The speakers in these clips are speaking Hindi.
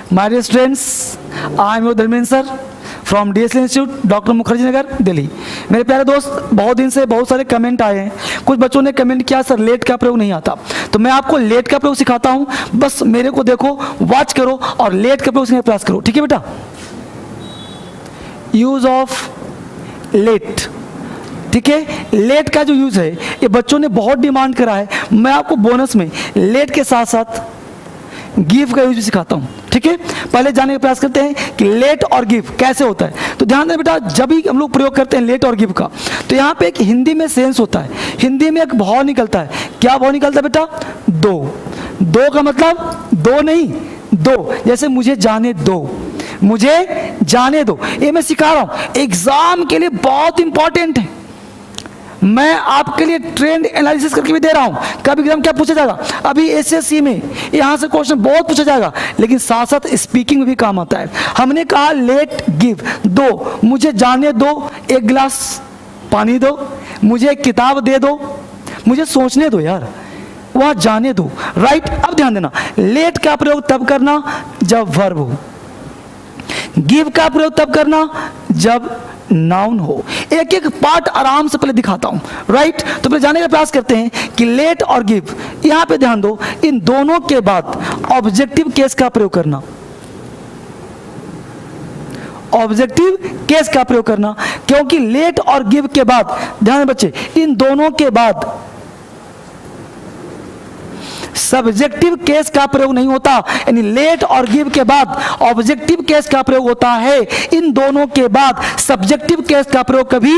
My dear students, I am your Dharmendra sir from DSL institute, doctor Mukherjee Nagar, Delhi. मेरे प्यारे दोस्त, बहुत दिन से बहुत सारे कमेंट आए हैं। कुछ बच्चों ने कमेंट किया सर लेट का प्रयोग नहीं आता, तो मैं आपको लेट का प्रयोग सिखाता हूं। बस मेरे को देखो, वॉच करो और लेट का प्रयोग सीखने का प्रयास करो, ठीक है बेटा। यूज ऑफ लेट, ठीक है। लेट का जो यूज है ये बच्चों ने बहुत डिमांड करा है। मैं आपको बोनस में लेट के साथ साथ गिव का यूज भी सिखाता हूं, ठीक है। पहले जानने का प्रयास करते हैं कि लेट और गिव कैसे होता है। तो ध्यान दें बेटा, जब भी हम लोग प्रयोग करते हैं लेट और गिव का, तो यहाँ पे एक हिंदी में सेंस होता है, हिंदी में एक भाव निकलता है। क्या भाव निकलता है बेटा? दो। दो का मतलब दो नहीं, दो। जैसे मुझे जाने दो, मुझे जाने दो, ये मैं सिखा रहा हूं, एग्जाम के लिए बहुत इंपॉर्टेंट है। मैं आपके लिए ट्रेंड एनालिसिस करके भी दे रहा हूं। कभी एग्जाम क्या पूछा जाएगा, अभी SSC में यहां से क्वेश्चन बहुत पूछा जाएगा, लेकिन साथ साथ स्पीकिंग में भी काम आता है। हमने कहा लेट गिव, दो, मुझे जाने दो, एक गिलास पानी दो, मुझे एक किताब दे दो, मुझे सोचने दो यार, वहां जाने दो, राइट। अब ध्यान देना, लेट का प्रयोग तब करना जब वर्ब हो, गिव का प्रयोग तब करना जब नाउन हो। एक एक पार्ट आराम से पहले दिखाता हूं, राइट। तो पहले जानने का प्रयास करते हैं कि लेट और गिव, यहां पे ध्यान दो, इन दोनों के बाद ऑब्जेक्टिव केस का प्रयोग करना, ऑब्जेक्टिव केस का प्रयोग करना, क्योंकि लेट और गिव के बाद, ध्यान दें बच्चे, इन दोनों के बाद सब्जेक्टिव केस का प्रयोग नहीं होता। यानी लेट और गिव के बाद ऑब्जेक्टिव केस का प्रयोग होता है, इन दोनों के बाद सब्जेक्टिव केस का प्रयोग कभी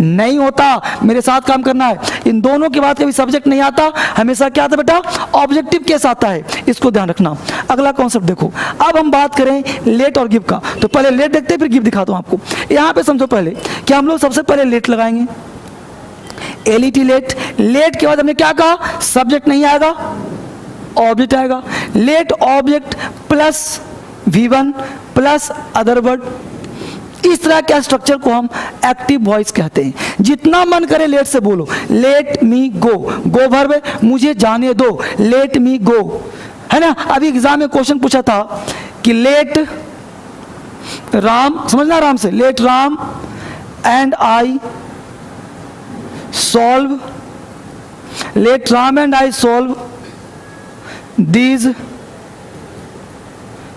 नहीं होता। मेरे साथ काम करना है, इन दोनों के बाद कभी सब्जेक्ट नहीं आता, हमेशा क्या आता बेटा? ऑब्जेक्टिव केस आता है, इसको ध्यान रखना। अगला कॉन्सेप्ट देखो, अब हम बात करें लेट और गिव का। तो पहले लेट देखते हैं, फिर गिव दिखाता हूं आपको। यहां पे समझो पहले कि हम लोग सबसे पहले लेट लगाएंगे, LET लेट। लेट के बाद हमने क्या कहा? सब्जेक्ट नहीं आएगा, ऑब्जेक्ट आएगा। Let object plus V1 plus other word, इस तरह के स्ट्रक्चर को हम एक्टिव वॉइस कहते हैं। जितना मन करे लेट से बोलो, लेट मी गो, गो वर्ब है, मुझे जाने दो, लेट मी गो, है ना। अभी एग्जाम में क्वेश्चन पूछा था कि लेट राम, समझना आराम से, let Ram and I solve, let Ram and I solve these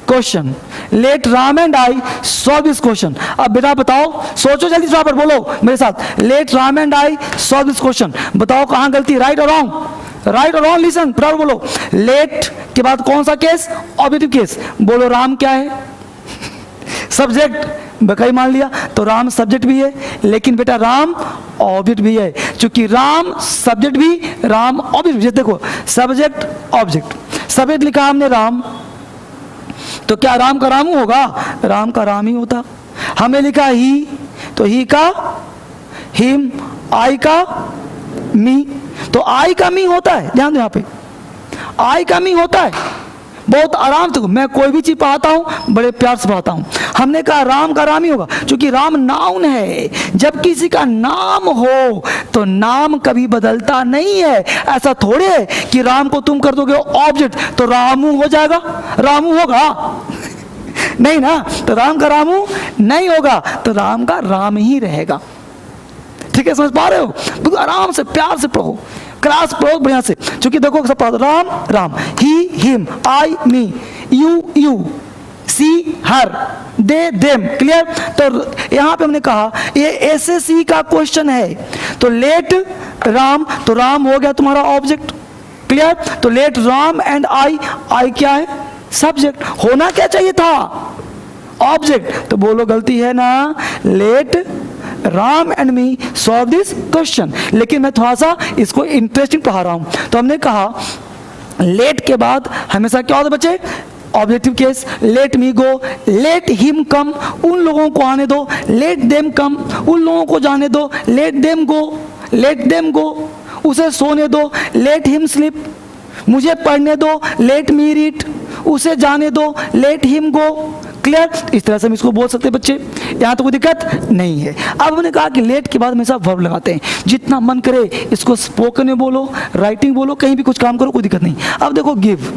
question, let Ram and I solve this question। अब बेटा बताओ, सोचो जल्दी से, पर बोलो मेरे साथ, let Ram and I solve this question। बताओ कहां गलती, राइट और रॉन्ग, राइट और रॉन्ग, लिसन प्रॉपर बोलो। लेट के बाद कौन सा केस? Objective case. बोलो राम क्या है? सब्जेक्ट। बकई मान लिया, तो राम सब्जेक्ट भी है, लेकिन बेटा राम ऑब्जेक्ट भी है। चूंकि राम सब्जेक्ट भी, राम ऑब्जेक्ट भी। देखो सब्जेक्ट ऑब्जेक्ट, सब्जेक्ट लिखा हमने राम, तो क्या राम का रामू होगा? राम का राम ही होता। हमें लिखा ही, तो ही का हिम, आई का मी, तो आई का मी होता है। ध्यान दो, यहां पे आई का मी होता है। बहुत आराम से, मैं कोई भी चीज पढ़ाता हूं बड़े प्यार से पढ़ाता हूं। हमने कहा राम का राम ही होगा, क्योंकि राम नाउन है। जब किसी का नाम हो तो नाम कभी बदलता नहीं है। ऐसा थोड़े है कि राम को तुम कर दोगे ऑब्जेक्ट तो रामू हो जाएगा, रामू होगा नहीं ना, तो राम का रामू नहीं होगा, तो राम का राम ही रहेगा। ठीक है, समझ पा रहे हो? बिल्कुल आराम से प्यार से पढ़ो, क्लास पढ़ो बढ़िया से। क्योंकि देखो सब पढ़ो, Ram Ram, he him, I me, you you, she her, they them. Clear? तो यहां पे हमने कहा ये SSC का क्वेश्चन है, तो लेट राम, तो राम हो गया तुम्हारा ऑब्जेक्ट। क्लियर? तो लेट राम एंड आई, आई क्या है? सब्जेक्ट। होना क्या चाहिए था? ऑब्जेक्ट। तो बोलो गलती है ना, let Ram and me solve this question. लेकिन मैं थोड़ा सा इसको इंटरेस्टिंग पढ़ा रहा हूं। तो हमने कहा लेट के बाद हमेशा क्या होता है बच्चे? Objective case. लेट मी गो, लेट हिम कम, उन लोगों को आने दो, लेट देम कम, उन लोगों को जाने दो, let them go, let them go, उसे सोने दो, लेट हिम स्लीप, मुझे पढ़ने दो, लेट मी रीड, उसे जाने दो, लेट हिम गो। क्लियर? इस तरह से हम इसको बोल सकते हैं बच्चे, यहाँ तो कोई दिक्कत नहीं है। अब हमने कहा कि लेट के बाद हमेशा वर्ब लगाते हैं। जितना मन करे इसको स्पोकन में बोलो, राइटिंग बोलो, कहीं भी कुछ काम करो, कोई दिक्कत नहीं। अब देखो गिव,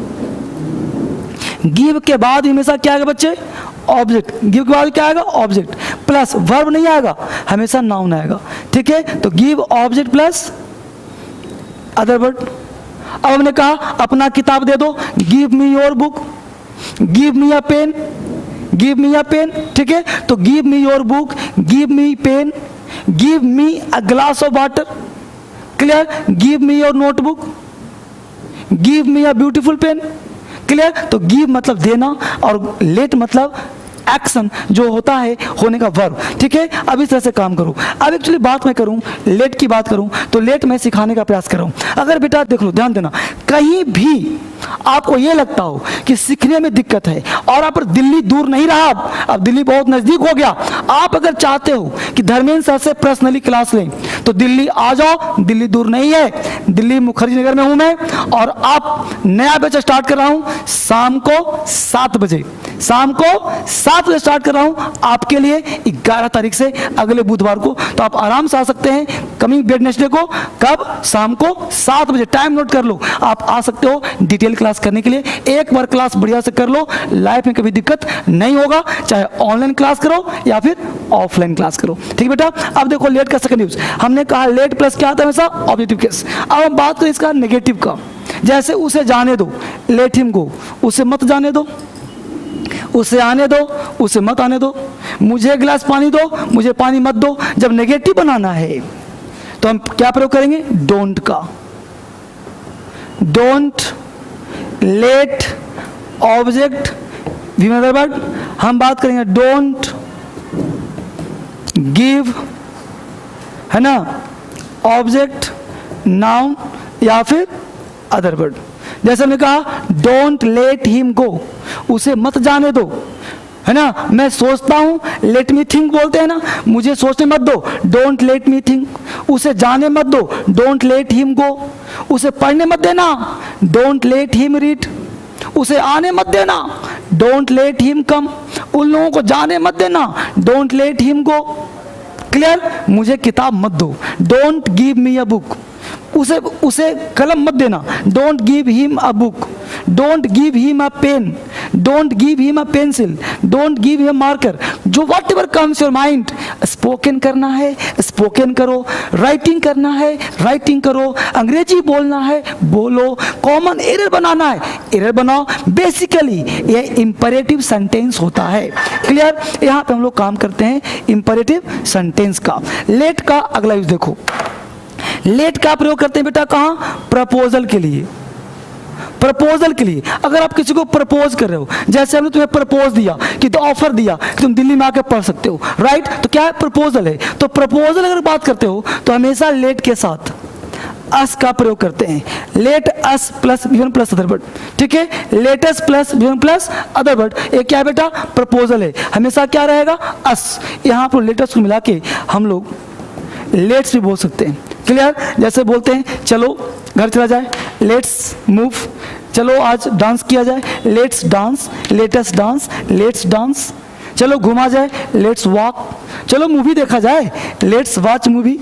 गिव के बाद हमेशा क्या आएगा बच्चे? ऑब्जेक्ट। गिव के बाद क्या आएगा? ऑब्जेक्ट प्लस वर्ब नहीं आएगा, हमेशा नाउन आएगा। ठीक है, तो give object plus other word. अब हमने कहा अपना किताब दे दो, give me your book, give me a pen, give me a pen. ठीक है, तो give me your book, give me pen, give me a glass of water. Clear? Give me your notebook, give me a beautiful pen. Clear? तो गिव मतलब देना और लेट मतलब एक्शन जो होता है होने का वर्ब। ठीक है, अब इस तरह से काम करो। अब एक्चुअली बात मैं करूं, लेट की बात करूं, तो लेट मैं सिखाने का प्रयास कर रहा हूं। अगर बेटा देख लो, ध्यान देना, कहीं भी आपको ये लगता हो कि सीखने में दिक्कत है और आप दिल्ली दूर नहीं रहा, अब दिल्ली बहुत नजदीक हो गया, आप अगर चाहते हो कि धर्मेंद्र सर से पर्सनली क्लास लें तो दिल्ली आ जाओ, दिल्ली दूर नहीं है, दिल्ली मुखर्जी नगर में हूं मैं, और आप नया बैच स्टार्ट कर रहा हूं शाम को 7 बजे, शाम को 7 बजे स्टार्ट कर रहा हूं आपके लिए 11 तारीख से, अगले बुधवार को। तो आप आराम से आ सकते हैं कमिंग वेडनेसडे को। कब? शाम को 7 बजे। टाइम नोट कर लो, आप आ सकते हो डिटेल क्लास करने के लिए। एक बार क्लास बढ़िया से कर लो, लाइफ में कभी दिक्कत नहीं होगा, चाहे ऑनलाइन क्लास करो या फिर ऑफलाइन क्लास करो। ठीक बेटा, अब देखो लेट का सेकंड यूज। हमने कहा लेट प्लस क्या आता है हमेशा? Objective case. अब हम बात करें इसका नेगेटिव का। जैसे उसे जाने दो, लेट हिम गो, उसे मत जाने दो, उसे आने दो, उसे मत आने दो, मुझे एक गिलास पानी दो, मुझे पानी मत दो। जब नेगेटिव बनाना है तो हम क्या प्रयोग करेंगे? डोंट का। Don't, let, object, word. हम बात करेंगे डोंट गिव, है ना, ऑब्जेक्ट, नाउन या फिर अदर वर्ड। जैसे हमने कहा डोंट लेट हिम गो, उसे मत जाने दो, है ना। मैं सोचता हूं, लेट मी थिंक बोलते हैं ना, मुझे सोचने मत दो, डोंट लेट मी थिंक। उसे जाने मत दो, डोंट लेट हिम गो। उसे पढ़ने मत देना, डोंट लेट हिम रीड। उसे आने मत देना, डोंट लेट हिम कम। उन लोगों को जाने मत देना, don't let him go. Clear? मुझे किताब मत दो, don't give me a book. उसे कलम मत देना, don't give him a book. Don't give him a pen, don't give him a pencil, don't give him marker. जो whatever comes your mind, spoken करना है स्पोकन करो, राइटिंग करना है राइटिंग करो, अंग्रेजी बोलना है बोलो, कॉमन एरर बनाना है एरर बनाओ। बेसिकली ये इंपरेटिव सेंटेंस होता है। क्लियर? यहाँ पे हम लोग काम करते हैं इंपरेटिव सेंटेंस का। लेट का अगला यूज देखो, लेट का प्रयोग करते हैं बेटा कहां? प्रपोजल के लिए। प्रपोजल के लिए अगर आप किसी को प्रपोज कर रहे हो, जैसे हमने तुम्हें प्रपोज दिया कि तो ऑफर दिया कि तुम दिल्ली में आके पढ़ सकते हो, राइट? तो क्या है? प्रपोजल है। तो प्रपोजल अगर बात करते हो तो हमेशा लेट के साथ अस का प्रयोग करते हैं। Let us plus V one plus other word. ठीक है, let's plus V one plus other word. ये क्या है बेटा? प्रपोजल है, हमेशा क्या रहेगा? अस। यहाँ पर लेटस को मिला के हम लोग लेट्स भी बोल सकते हैं। क्लियर? जैसे बोलते हैं चलो घर चला जाए, लेट्स मूव, चलो आज डांस किया जाए, let's dance, let's dance, let's dance, चलो घूमा जाए, लेट्स वॉक, चलो मूवी देखा जाए, लेट्स वॉच मूवी।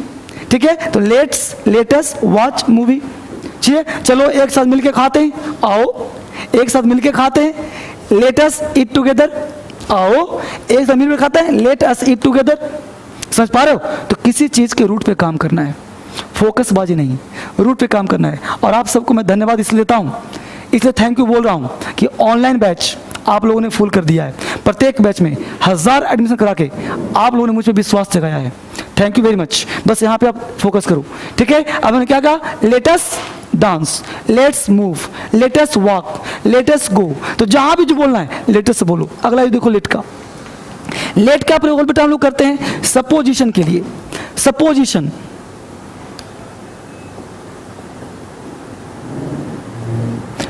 ठीक है, तो लेट्स, लेटस वॉच मूवी। ठीक है, चलो एक साथ मिलके खाते हैं, आओ एक साथ मिलके खाते हैं, लेटस ईट टुगेदर। आओ एक साथ मिलकर खाते हैं, लेट अस ईट टुगेदर। समझ पा रहे हो? तो किसी चीज के रूट पे काम करना है, फोकसबाजी नहीं, रूट पे काम करना है। और आप सबको मैं धन्यवाद इसलिए देता हूँ, इसलिए थैंक यू बोल रहा हूँ कि ऑनलाइन बैच आप लोगों ने फुल कर दिया है। प्रत्येक बैच में 1000 एडमिशन करा के आप लोगों ने मुझ पर विश्वास जगाया है। Thank you very much. बस यहाँ पे आप फोकस करो। ठीक है, अब मैंने क्या कहा? Let's dance, let's move, let's walk, let's go. तो जहां भी जो बोलना है लेटस से बोलो। अगला देखो लेट का। लेट का प्रयोग बेटा हम लोग करते हैं सपोजिशन के लिए। सपोजिशन,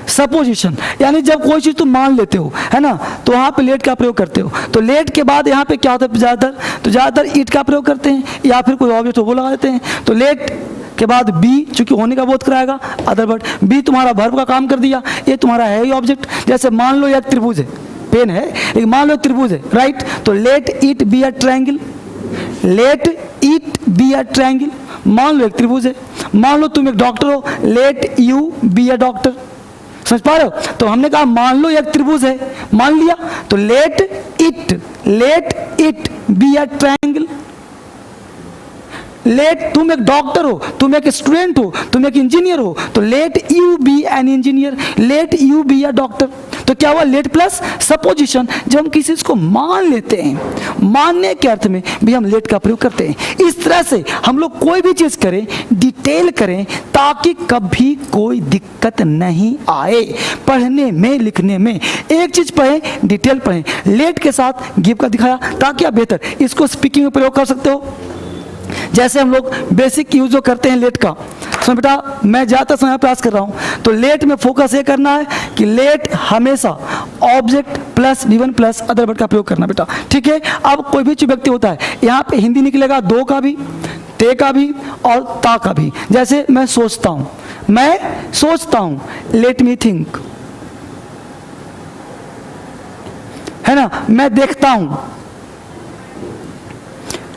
सपोजिशन यानी जब कोई चीज तुम मान लेते हो, है ना, तो वहां पे लेट का प्रयोग करते हो। तो लेट के बाद यहाँ पे क्या होता है ज्यादातर? तो ज्यादातर इट का प्रयोग करते हैं या फिर कोई ऑब्जेक्ट हो वो लगा देते हैं। तो लेट के बाद बी, चूंकि होने का बोध कराएगा अदर वर्ड, बी तुम्हारा वर्ब का काम कर दिया, ये तुम्हारा है ही ऑब्जेक्ट। जैसे मान लो एक त्रिभुज है, पेन है लेकिन मान लो त्रिभुज है, राइट? तो let it be a triangle, late it be a triangle. मान लो एक त्रिभुज है। मान लो तुम एक डॉक्टर हो, late you be a doctor. समझ पा रहे हो? तो हमने कहा मान लो एक त्रिभुज है, मान लिया, तो let it be a triangle. Let, तुम एक डॉक्टर हो, तुम एक स्टूडेंट हो, तुम एक इंजीनियर हो, तो let you be an engineer, let you be a doctor. तो क्या हुआ? Let plus supposition. जब हम किसी चीज को मान लेते हैं, मानने के अर्थ में भी हम लेट का प्रयोग करते हैं। इस तरह से हम लोग कोई भी चीज करें, डिटेल करें, ताकि कभी कोई दिक्कत नहीं आए पढ़ने में, लिखने में। एक चीज पढ़ें, डिटेल पढ़ें, लेट के साथ गिव का दिखाया, ताकि आप बेहतर इसको स्पीकिंग में प्रयोग कर सकते हो। जैसे हम लोग बेसिक यूज जो करते हैं लेट का, सुन बेटा, मैं ज़्यादातर समय प्रयास कर रहा हूं, तो लेट में फोकस ये करना है कि लेट हमेशा object plus V1 plus other word का प्रयोग करना बेटा, ठीक है। अब कोई भी व्यक्ति होता है, यहाँ पे हिंदी निकलेगा दो का भी, ते का भी और ता का भी। जैसे मैं सोचता हूं, लेट मी थिंक, है ना। मैं देखता हूं,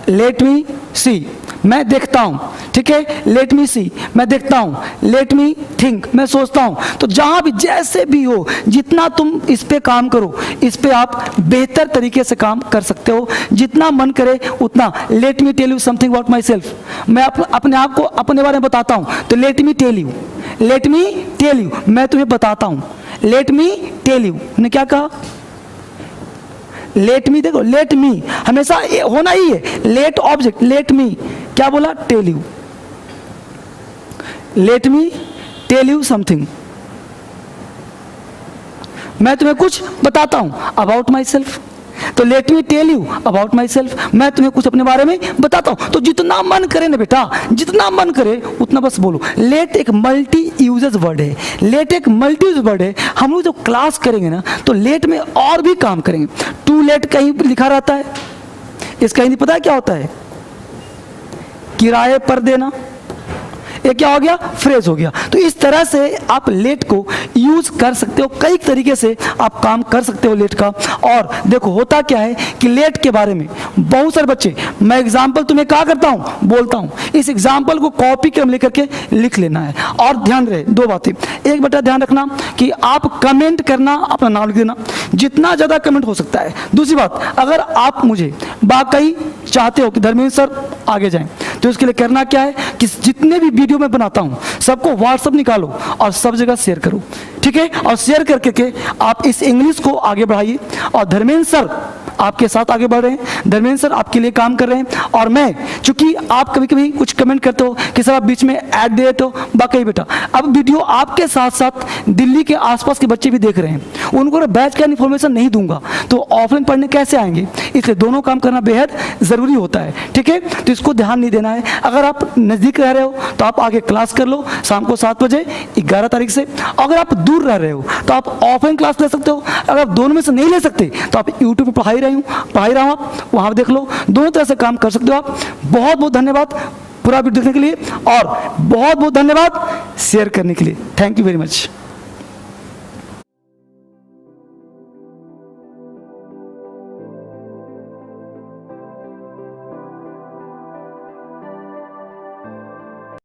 लेट मी सी, मैं देखता हूं, ठीक है। लेट मी सी, मैं देखता हूं, लेट मी थिंक, मैं सोचता हूं। तो जहां भी जैसे भी हो, जितना तुम इस पे काम करो, इस पे आप बेहतर तरीके से काम कर सकते हो, जितना मन करे उतना। Let me tell you something about myself, मैं अपने आप को अपने बारे में बताता हूं, तो let me tell you, let me tell you, मैं तुम्हें बताता हूं, लेट मी टेल यू। ने क्या कहा? लेट मी, देखो लेट मी हमेशा होना ही है, लेट ऑब्जेक्ट, लेट मी क्या बोला? Tell you, let me tell you something, मैं तुम्हें कुछ बताता हूं अबाउट माई सेल्फ। तो let me tell you about myself, मैं तुम्हें कुछ अपने बारे में बताता हूं। तो जितना मन करे ना बेटा, जितना मन करे उतना बस बोलो। लेट एक मल्टी यूजेस वर्ड है, लेट एक मल्टी यूज वर्ड है। हम लोग जो क्लास करेंगे ना, तो लेट में और भी काम करेंगे। टू लेट कहीं लिखा रहता है, इसका हिंदी पता है क्या होता है? किराए पर देना। ये क्या हो गया? फ्रेज हो गया। तो इस तरह से आप लेट को यूज कर सकते हो, कई तरीके से आप काम कर सकते हो लेट का। और देखो होता क्या है कि लेट के बारे में बहुत सारे बच्चे, मैं एग्जाम्पल तुम्हें क्या करता हूं, बोलता हूं, इस एग्जाम्पल को कॉपी कर लेकर के लिख लेना है। और ध्यान रहे दो बातें, एक बेटा ध्यान रखना कि आप कमेंट करना, अपना नाम लिख देना, जितना ज्यादा कमेंट हो सकता है। दूसरी बात, अगर आप मुझे वाकई चाहते हो कि धर्मेंद्र सर आगे जाएं, तो इसके लिए करना क्या है कि जितने भी वीडियो मैं बनाता हूं सबको व्हाट्सएप निकालो और सब जगह शेयर करो, ठीक है। और शेयर करके आप इस इंग्लिश को आगे बढ़ाइए। और धर्मेंद्र सर आपके साथ आगे बढ़ रहे हैं, धर्मेंद्र सर आपके लिए काम कर रहे हैं। और मैं, चूंकि आप कभी कभी कुछ कमेंट करते हो कि सर आप बीच में ऐड दे देते हो, बाकी बेटा अब वीडियो आपके साथ साथ दिल्ली के आसपास के बच्चे भी देख रहे हैं, उनको बैच का इन्फॉर्मेशन नहीं दूंगा तो ऑफलाइन पढ़ने कैसे आएंगे? इसलिए दोनों काम करना बेहद जरूरी होता है, ठीक है। तो इसको ध्यान नहीं देना है। अगर आप नजदीक रह रहे हो तो आप आगे क्लास कर लो शाम को 7 बजे 11 तारीख से। अगर आप दूर रह रहे हो तो आप ऑफलाइन क्लास ले सकते हो। अगर आप दोनों में से नहीं ले सकते तो आप यूट्यूब पर पढ़ाई रहा हूं, आप वहां देख लो। दोनों तरह से काम कर सकते हो आप। बहुत बहुत धन्यवाद पूरा वीडियो देखने के लिए, और बहुत बहुत धन्यवाद शेयर करने के लिए। Thank you very much.